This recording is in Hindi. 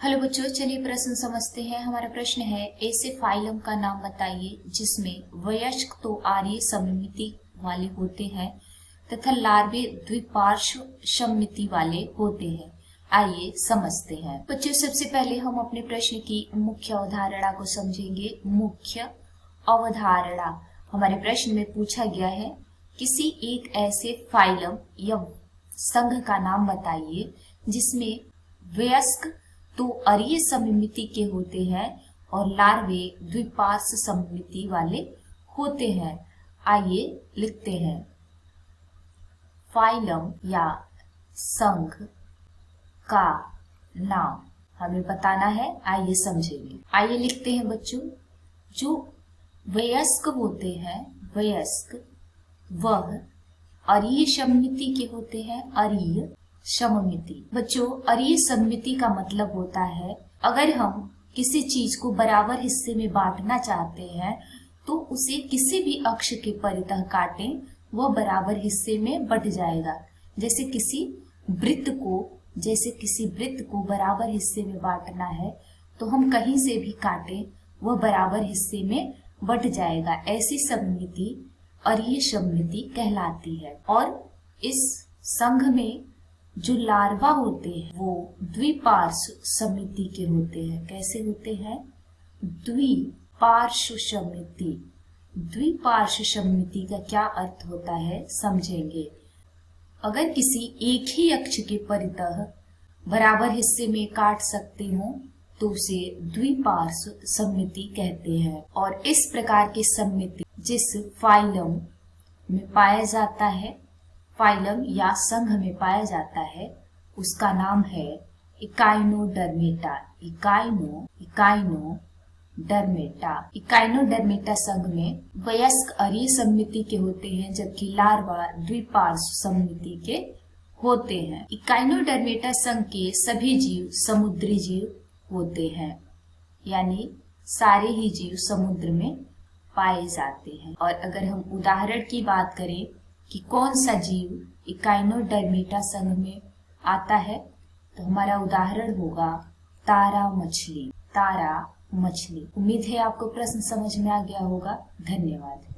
हेलो बच्चों, चलिए प्रश्न समझते हैं। हमारा प्रश्न है, ऐसे फाइलम का नाम बताइए जिसमें वयस्क तो आर्य सममिति वाले होते हैं तथा लार्वे द्विपार्श्व सममिति वाले होते हैं। आइए समझते हैं। बच्चों, सबसे पहले हम अपने प्रश्न की मुख्य अवधारणा को समझेंगे। मुख्य अवधारणा हमारे प्रश्न में पूछा गया है, किसी एक ऐसे फाइलम या संघ का नाम बताइए जिसमें वयस्क तो अरीय सममिति के होते हैं और लार्वे द्विपार्श्व सममिति वाले होते हैं। आइए लिखते हैं। फाइलम या संघ का नाम हमें बताना है। आइए समझेंगे। आइए लिखते हैं बच्चों। जो वयस्क होते हैं, वयस्क वह अरीय सममिति के होते हैं। अरीय सममिति। बच्चों, अरीय सममिति का मतलब होता है, अगर हम किसी चीज को बराबर हिस्से में बांटना चाहते हैं तो उसे किसी भी अक्ष के परितः काटें, वह बराबर हिस्से में बट जाएगा। जैसे किसी वृत्त को बराबर हिस्से में बांटना है तो हम कहीं से भी काटें, वह बराबर हिस्से में बट जाएगा। ऐसी सममिति अरीय सममिति कहलाती है। और इस संघ में जो लार्वा होते हैं वो द्विपार्श्व सममिति के होते हैं। कैसे होते हैं? द्विपार्श्व सममिति। द्विपार्श्व सममिति का क्या अर्थ होता है समझेंगे। अगर किसी एक ही अक्ष के परितः बराबर हिस्से में काट सकते हो तो उसे द्विपार्श्व सममिति कहते हैं। और इस प्रकार की सममिति जिस फाइलम में पाया जाता है, फाइलम या संघ में पाया जाता है, उसका नाम है इकाइनोडर्मेटा। इकाइनोडर्मेटा संघ में वयस्क अरीय सममिति के होते हैं जबकि लार्वा द्विपार्श्व सममिति के होते हैं। इकाइनोडर्मेटा संघ के सभी जीव समुद्री जीव होते हैं, यानी सारे ही जीव समुद्र में पाए जाते हैं। और अगर हम उदाहरण की बात करें कि कौन सा जीव इकाइनोडर्मेटा संघ में आता है, तो हमारा उदाहरण होगा तारा मछली। उम्मीद है आपको प्रश्न समझ में आ गया होगा। धन्यवाद।